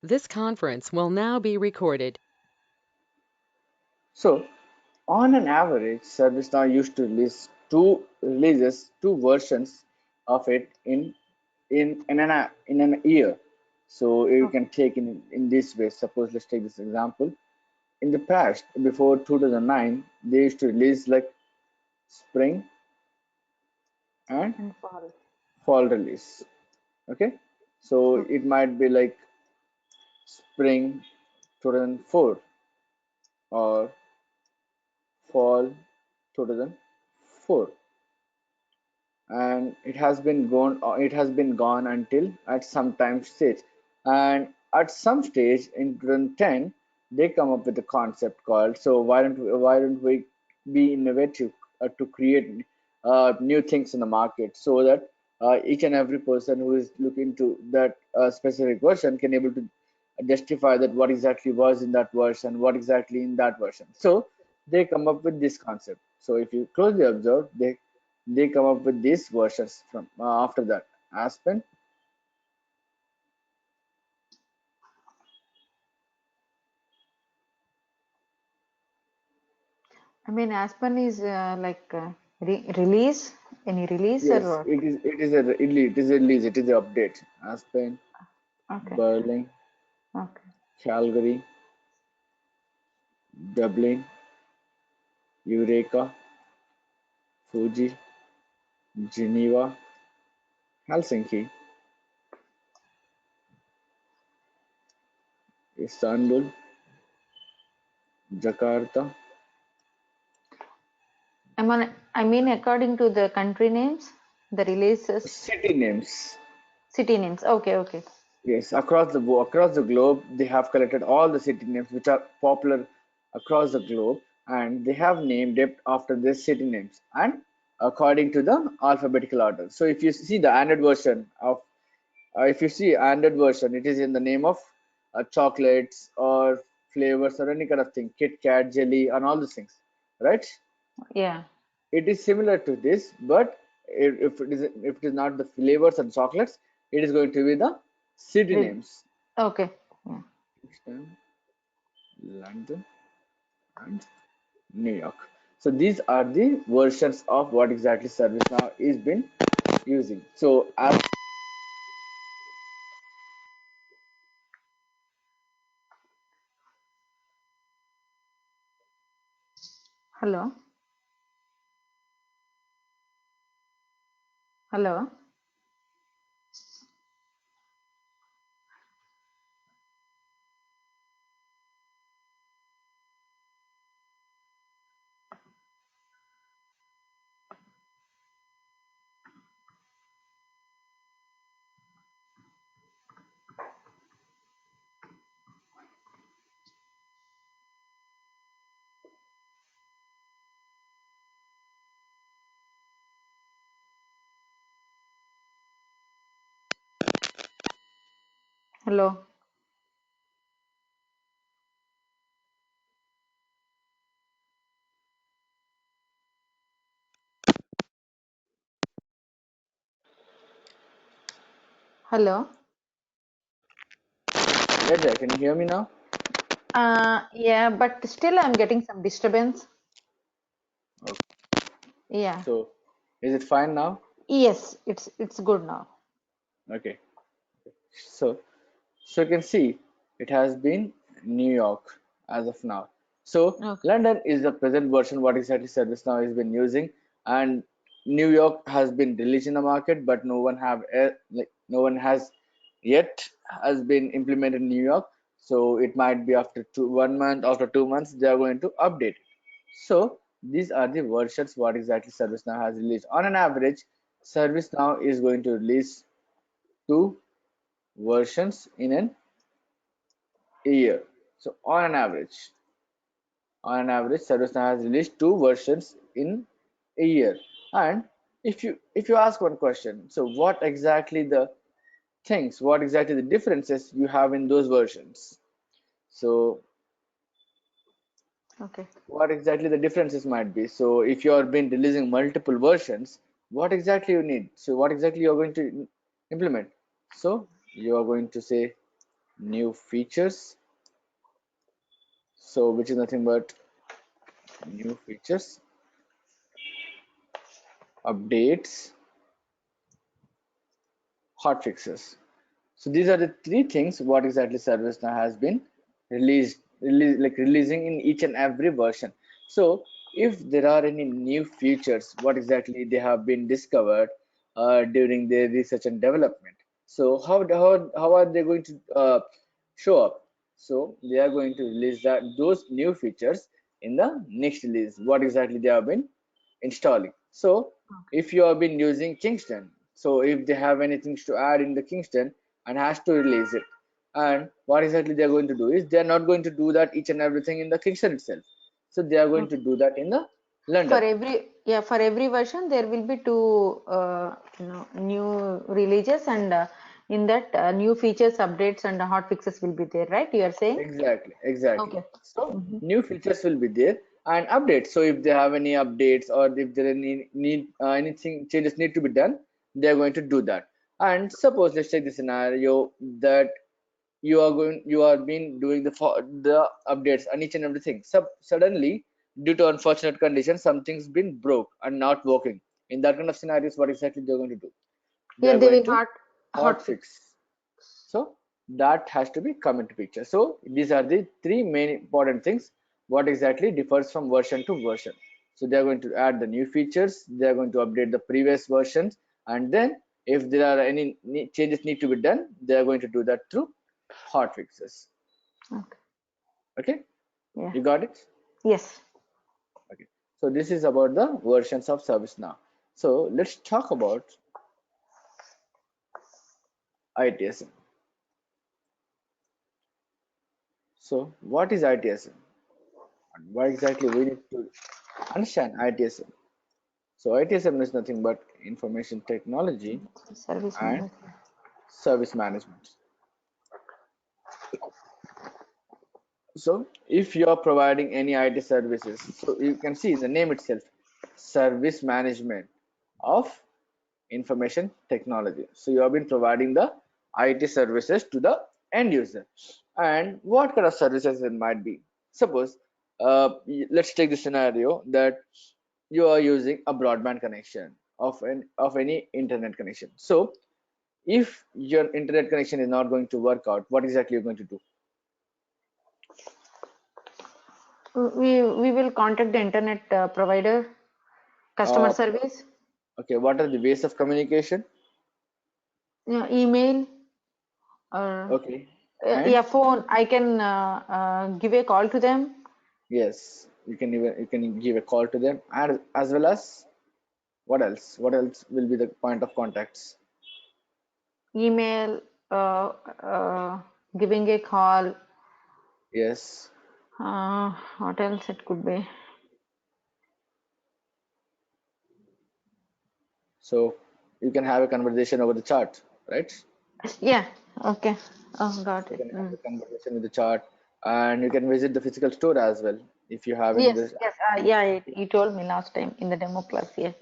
This conference will now be recorded. So, on an average, ServiceNow used to release two versions of it in an year. So you Okay. can take in this way. Suppose let's take this example. In the past, before 2009, they used to release like spring and And fall. fall release. Okay, so Okay. it might be like spring 2004 or fall 2004, and it has been gone until at some time stage, and at some stage in 2010 they come up with a concept called, so why don't we be innovative to create new things in the market, so that each and every person who is looking to that specific version can able to justify that what exactly was in that version, what exactly in that version. So they come up with this concept. So if you closely observe, they come up with these versions from after that. Aspen. I mean, Aspen is like release, any release or Yes, what? it is a release, it is an update. Aspen, Okay. Berlin, Okay. Calgary, Dublin, Eureka, Fuji, Geneva, Helsinki, Istanbul, Jakarta. I mean, according to the country names, the releases, City names. city names. Okay. Okay. Yes, across the globe, they have collected all the city names which are popular across the globe, and they have named it after their city names and according to the alphabetical order. So if you see the Android version of, if you see Android version, it is in the name of chocolates or flavors or any kind of thing, Kit Kat, jelly, and all these things, right? Yeah. It is similar to this, but if it is not the flavors and chocolates, it is going to be the city Re- names. okay. Yeah. Houston, London, and New York. So these are the versions of what exactly ServiceNow is been using. So as Hello. Hello. Hello. Hello. Ledger, can you hear me now? Yeah, but still I'm getting some disturbance. Okay. Yeah. So is it fine now? Yes, it's good now. Okay. So so you can see it has been New York as of now. So Okay. London is the present version what exactly ServiceNow has been using, and New York has been released in the market, but no one has yet has been implemented in New York. So it might be after 1 month, after 2 months, they are going to update. So these are the versions what exactly ServiceNow has released. On an average, ServiceNow is going to release two versions in a year. So on an average, ServiceNow has released two versions in a year. And if you ask one question, so what exactly the differences you have in those versions? So Okay. what exactly the differences might be? So if you have been releasing multiple versions, what exactly you need? So what exactly you're going to implement? So you are going to say new features. So which is nothing but new features, updates, hot fixes. So these are the three things what exactly ServiceNow has been releasing in each and every version. So if there are any new features, what exactly they have been discovered during their research and development. So how are they going to show up? So they are going to release those new features in the next release. What exactly they have been installing. So if you have been using Kingston, so if they have anything to add in the Kingston and has to release it, and what exactly they are going to do is they are not going to do that each and everything in the Kingston itself. So they are going to Okay. do that in the For London. every version there will be two new releases, and in that new features, updates, and hot fixes will be there, right? You are saying? Exactly, exactly. Okay. So Mm-hmm. new features will be there and updates. So if they have any updates or if there any need anything changes need to be done, they are going to do that. And suppose let's take the scenario that you are been doing the updates and each and everything. Suddenly, due to unfortunate conditions, something's been broke and not working. In that kind of scenarios, what exactly they're going to do? They Yeah, are they going will to hot hot fix. fix. So that has to be come into picture. So these are the three main important things. What exactly differs from version to version. So they are going to add the new features. They are going to update the previous versions, and then if there are any changes need to be done, they are going to do that through hot fixes. Okay. Okay, Yeah. you got it. Yes. Okay, so this is about the versions of ServiceNow. So let's talk about ITSM. So what is ITSM and what exactly we need to understand ITSM? So ITSM is nothing but information technology Service and management. service management. So if you are providing any IT services, so you can see in the name itself, service management of information technology. So you have been providing the IT services to the end user. And what kind of services it might be? Suppose, let's take the scenario that you are using a broadband connection of any internet connection. So if your internet connection is not going to work out, what exactly you're going to do? We will contact the internet provider, customer Uh, service, okay, what are the ways of communication? email, or Okay, and yeah, phone. I can give a call to them. yes, you can give a call to them, and as well as what else? What else will be the point of contacts? Email, uh, uh, giving a call. Yes. What else it could be? So you can have a conversation over the chat, right? Yeah. Okay. Oh, got You it. can have a conversation with the chat, and you can visit the physical store as well if you're having Yes. this. Yes. Yeah. You told me last time in the demo class. Yeah.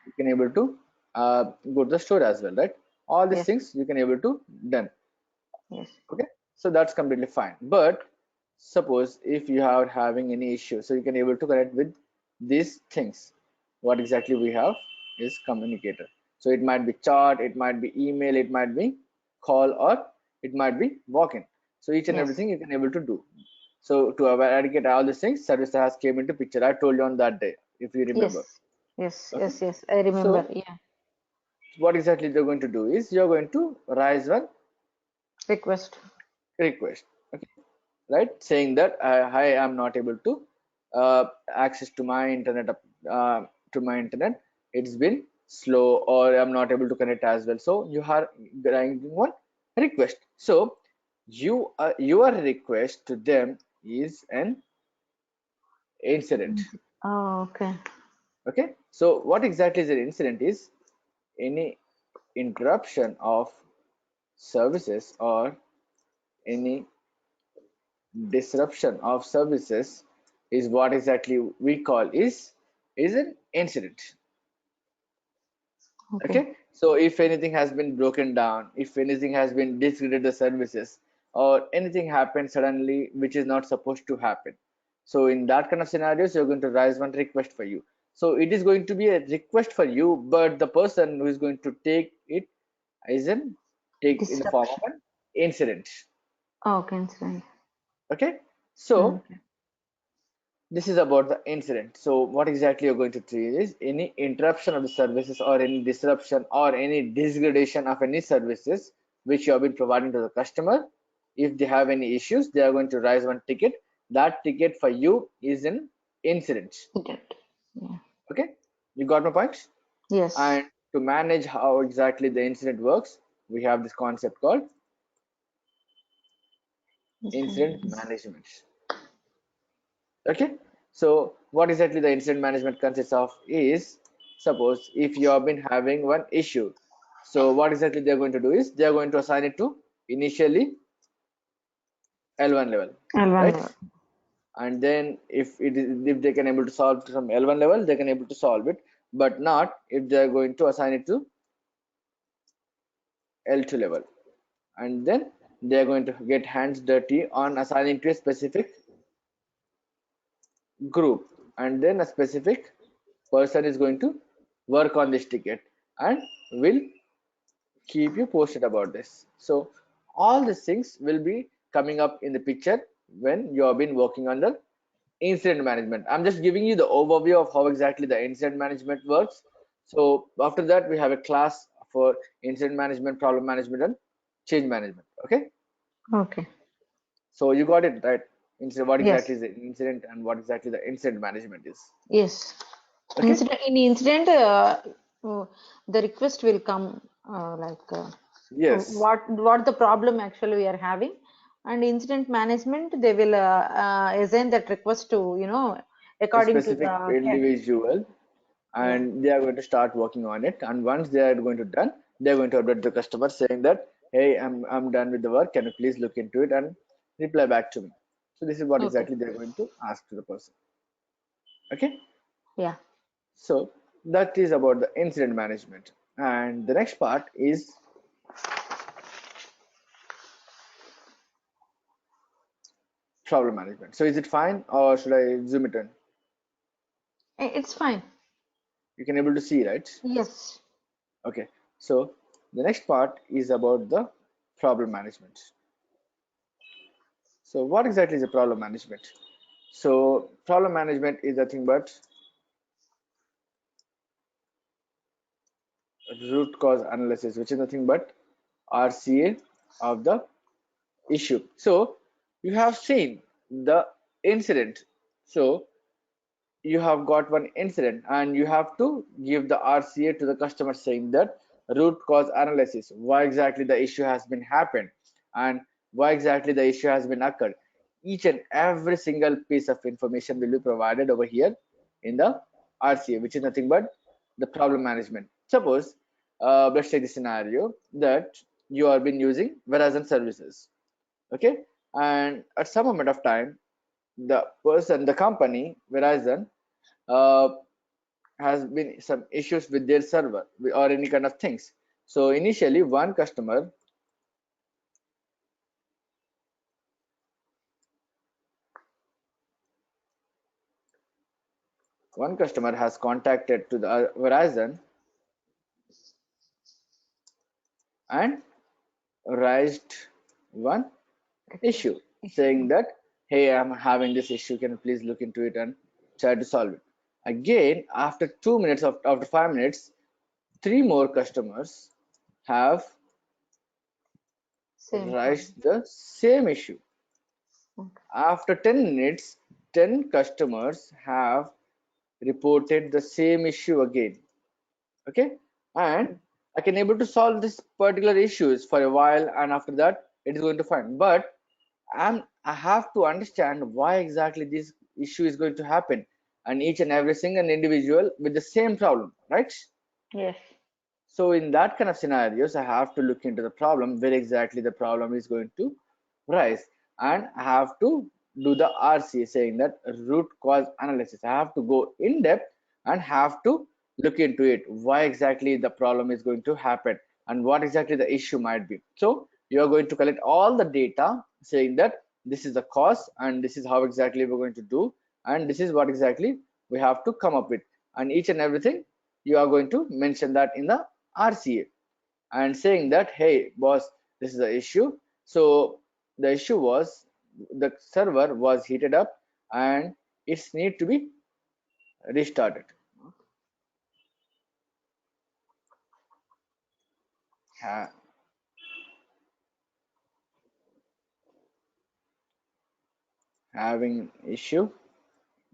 You can able to go to the store as well, right? All these Yes. things you can able to done. Yes. Okay, so that's completely fine. But suppose if you are having any issue, so you can able to connect with these things. What exactly we have is communicator. So it might be chat, it might be email, it might be call, or it might be walk-in. So each and Yes. everything you can able to do. So to eradicate all these things, service has came into picture. I told you on that day, if you remember. Yes. Yes. Okay. Yes. Yes. I remember. So Yeah. what exactly they're going to do is you're going to raise one Request. request. Okay, right, saying that hi, I'm not able to access to my internet to my internet, it's been slow, or I'm not able to connect as well. So you are granting one request. So your request to them is an incident. Oh, okay. Okay, so what exactly is an incident is any interruption of services or any disruption of services is what exactly we call is an incident. Okay. Okay, so if anything has been broken down, if anything has been disconnected the services, or anything happens suddenly which is not supposed to happen. So in that kind of scenarios, you're going to raise one request for you. So it is going to be a request for you, but the person who is going to take it is in the form of Disruption. an incident. Okay, incident. Okay, so Okay. this is about the incident. So what exactly you're going to treat is any interruption of the services or any disruption or any degradation of any services which you have been providing to the customer. If they have any issues, they are going to raise one ticket. That ticket for you is an incident. Incident. Yeah. Okay, you got my point? Yes. And to manage how exactly the incident works, we have this concept called incident Incident. management. Okay, so what exactly the incident management consists of is, suppose if you have been having one issue, so what exactly they're going to do is they're going to assign it to initially L1 level, L1 right? level. And then if they can able to solve from L1 level, they can able to solve it, but not if they're going to assign it to L2 level, and then they're going to get hands dirty on assigning to a specific group, and then a specific person is going to work on this ticket and will keep you posted about this. So all these things will be coming up in the picture when you have been working on the incident management. I'm just giving you the overview of how exactly the incident management works. So after that, we have a class for incident management, problem management, and change management. Okay, Okay. so you got it right. Incident, what Yes. exactly is the incident and what exactly the incident management is. Yes. Okay, Incident, in incident, the request will come yes, what the problem actually we are having, and incident management they will assign that request to a according to specific the head. individual, Yeah. and they are going to start working on it, and once they are going to done, they're going to update the customer saying that, hey, I'm done with the work, can you please look into it and reply back to me. So this is what Okay. exactly they're going to ask to the person. Okay, Yeah. so that is about the incident management, and the next part is problem management. So is it fine or should I zoom it in? It's fine. You can able to see, right? Yes. Okay, so the next part is about the problem management. So what exactly is a problem management? So problem management is nothing but root cause analysis, which is nothing but RCA of the issue. So you have seen the incident. So you have got one incident and you have to give the RCA to the customer saying that root cause analysis, why exactly the issue has been happened and why exactly the issue has been occurred. Each and every single piece of information will be provided over here in the RCA, which is nothing but the problem management. Suppose let's take the scenario that you have been using Verizon services, okay, and at some moment of time the company Verizon uh, has been some issues with their server or any kind of things. So initially one customer has contacted to the Verizon and raised one issue saying that, hey, I'm having this issue, can you please look into it and try to solve it. Again, after 2 minutes, after 5 minutes, three more customers have Same problem. raised the same issue. Okay. After 10 minutes, 10 customers have reported the same issue again. Okay, and I can able to solve this particular issues for a while, and after that it is going to fine. But I have to understand why exactly this issue is going to happen, and each and every single individual with the same problem, right? Yes. So in that kind of scenarios, I have to look into the problem, where exactly the problem is going to rise, and I have to do the RCA saying that root cause analysis. I have to go in depth and have to look into it, why exactly the problem is going to happen and what exactly the issue might be. So you are going to collect all the data saying that this is the cost and this is how exactly we're going to do, and this is what exactly we have to come up with, and each and everything you are going to mention that in the RCA, and saying that, hey boss, this is the issue. So the issue was the server was heated up and it's need to be restarted. Ha- Having issue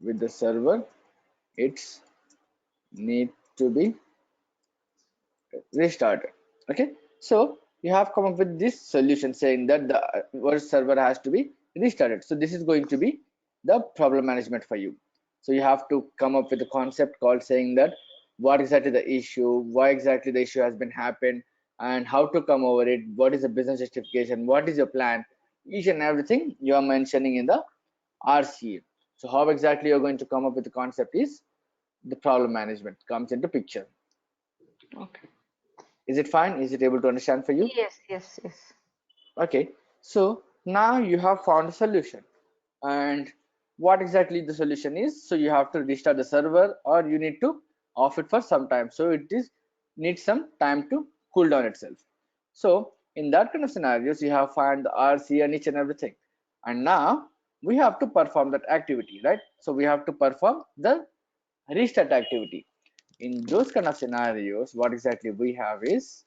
with the server, it's need to be restarted. Okay, so you have come up with this solution saying that the worst server has to be restarted. So this is going to be the problem management for you. So you have to come up with a concept called saying that what exactly the issue, why exactly the issue has been happened, and how to come over it, what is the business justification, what is your plan, each and everything you are mentioning in the RCA. So how exactly you're going to come up with the concept is the problem management comes into picture. Okay. Is it fine? Is it able to understand for you? Yes, yes, yes. Okay, so now you have found a solution, and what exactly the solution is? So you have to restart the server or you need to off it for some time. So it is needs some time to cool down itself. So in that kind of scenarios, you have found the RC and each and everything. And now we have to perform that activity, right? So we have to perform the restart activity. In those kind of scenarios, what exactly we have is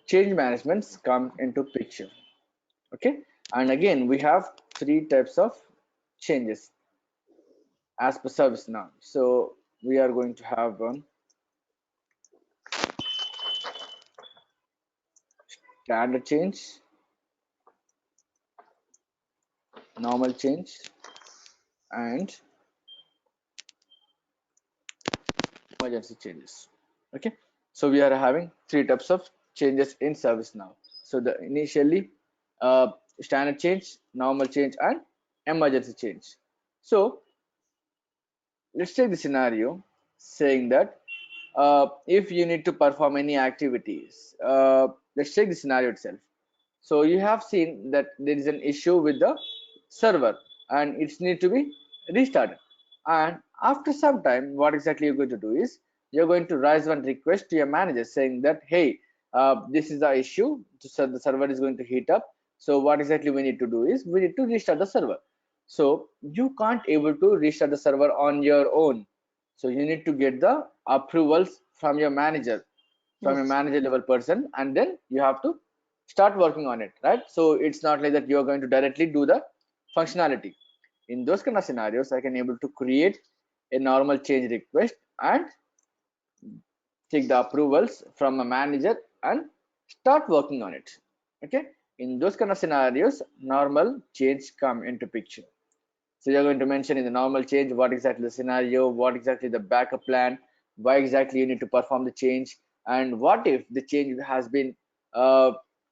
change managements come into picture. Okay, and again we have three types of changes as per service now. So we are going to have one standard change, normal change, and emergency changes. Okay, so we are having three types of changes in service now. So the initially standard change, normal change, and emergency change. So let's take the scenario saying that if you need to perform any activities, let's take the scenario itself. So you have seen that there is an issue with the server and it needs to be restarted. And after some time, what exactly you're going to do is you're going to raise one request to your manager saying that, hey, this is the issue. So the server is going to heat up. So what exactly we need to do is we need to restart the server. So you can't able to restart the server on your own. So you need to get the approvals from your manager, from a Yes. manager level person, and then you have to start working on it, right? So it's not like that you're going to directly do the functionality. In those kind of scenarios, I can able to create a normal change request and take the approvals from a manager and start working on it. Okay, in those kind of scenarios, normal change come into picture. So you're going to mention in the normal change what exactly the scenario, what exactly the backup plan, why exactly you need to perform the change, and what if the change has been uh,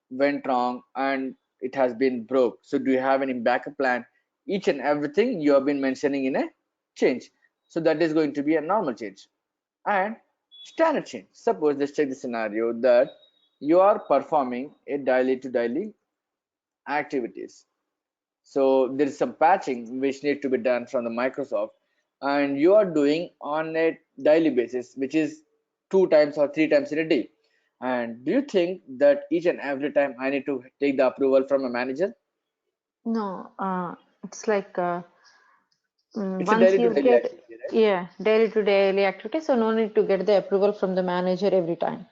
went wrong and it has been broke. So do you have any backup plan? Each and everything you have been mentioning in a change. So that is going to be a normal change. And standard change. Suppose let's take the scenario that you are performing a daily to daily activities. So there is some patching which need to be done from the Microsoft, and you are doing on a daily basis, which is 2 times or 3 times in a day. And do you think that each and every time I need to take the approval from a manager? No, it's like It's a once daily to you daily get, activity, right? yeah, daily to daily activity, so no need to get the approval from the manager every time.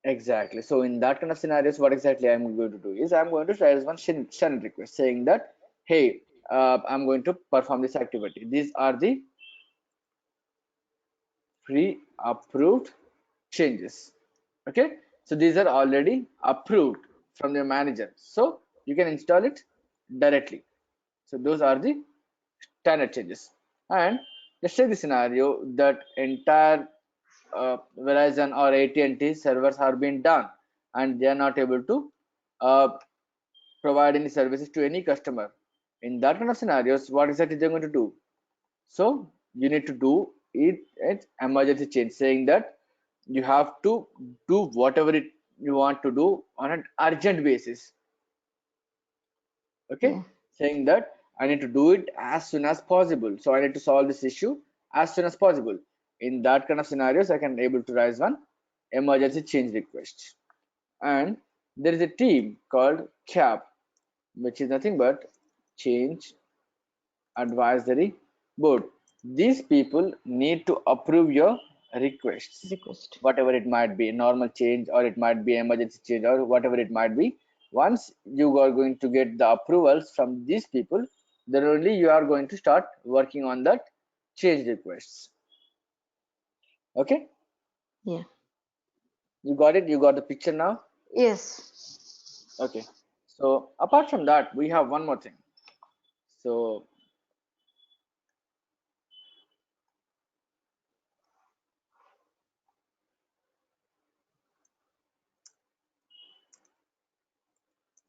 Exactly. So in that kind of scenarios, what exactly I'm going to do is I'm going to raise one send request saying that, hey, I'm going to perform this activity. These are the pre-approved changes. Okay, so these are already approved from your manager, so you can install it directly. So those are the standard changes. And let's take the scenario that entire Verizon or AT&T servers are being done and they are not able to uh, provide any services to any customer. In that kind of scenarios, what exactly they're going to do? So you need to do it at emergency change, saying that you have to do whatever you want to do on an urgent basis. Okay, Yeah. saying that I need to do it as soon as possible. So I need to solve this issue as soon as possible. In that kind of scenarios, I can able to raise one emergency change request. And there is a team called CAP, which is nothing but Change Advisory Board. These people need to approve your requests, Request. whatever it might be, normal change or it might be emergency change or whatever it might be. Once you are going to get the approvals from these people, then only you are going to start working on that change requests. Okay, Yeah. you got it? You got the picture now? Yes. Okay, so apart from that, we have one more thing.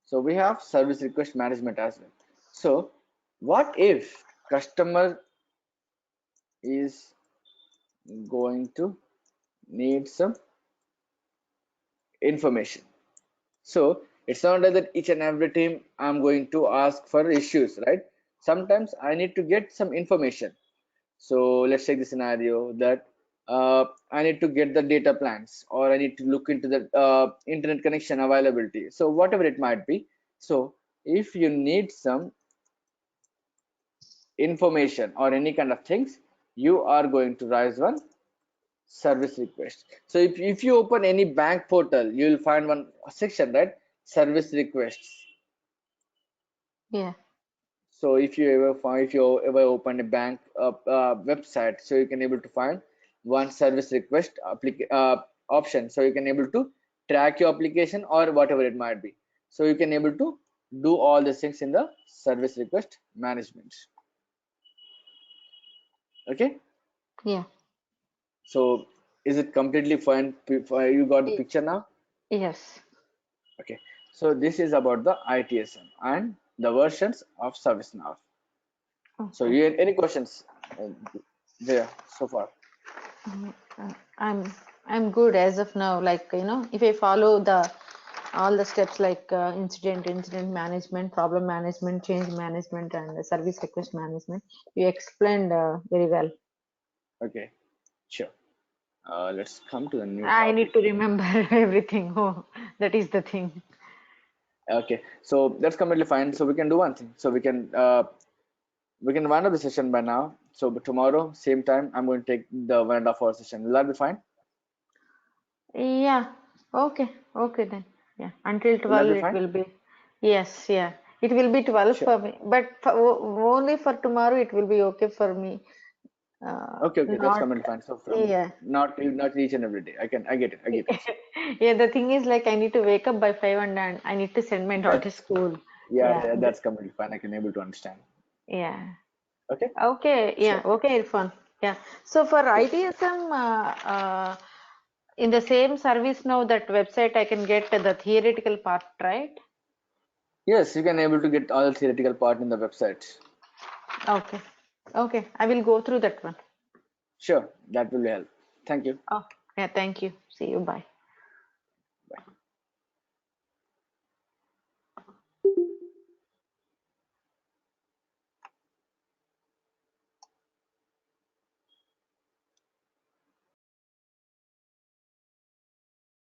So we have service request management as well. So what if customer is going to need some information? So it's not like that each and every time I'm going to ask for issues, right? Sometimes I need to get some information. So let's take the scenario that I need to get the data plans, or I need to look into the internet connection availability. So whatever it might be. So if you need some information or any kind of things, you are going to raise one service request. So if you open any bank portal, you will find one section, right? Service requests. Yeah. So if you ever open a bank website, so you can able to find one service request option. So you can able to track your application or whatever it might be. So you can able to do all these things in the service request management. Okay. Yeah. So is it completely fine? You got the picture now? Yes. Okay. So this is about the ITSM and the versions of ServiceNow. So Okay. you any questions there so far? Uh, I'm good as of now. Like, if I follow all the steps like incident management, problem management, change management, and service request management, you explained very well. Okay, sure. Let's come to the new I topic. need to remember everything. Oh, that is the thing. Okay, so that's completely fine. So we can do one thing. So we can wind up the session by now. So but tomorrow, same time, I'm going to take the 1.5 hour session. Will that be fine? Yeah. Okay. Okay then. Yeah. Until Will that 12 be it fine? will be. Yes. Yeah. It will be 12 Sure. for me, but only for tomorrow it will be okay for me. Okay, okay, that's Not. completely fine. So from Yeah. not each and every day. I get it. I get it. Yeah. The thing is, like, I need to wake up by 5 and I need to send my daughter to school. Yeah, Yeah. yeah, that's completely fine. I can able to understand. Yeah. Okay, Okay. Yeah. sure, Okay, Irfan. Yeah. So for sure. ITSM, in the same service now, that website I can get the theoretical part, right? Yes, you can able to get all the theoretical part in the website. Okay. Okay. I will go through that one. Sure, that will help. Thank you. Oh, yeah. Thank you. See you. Bye.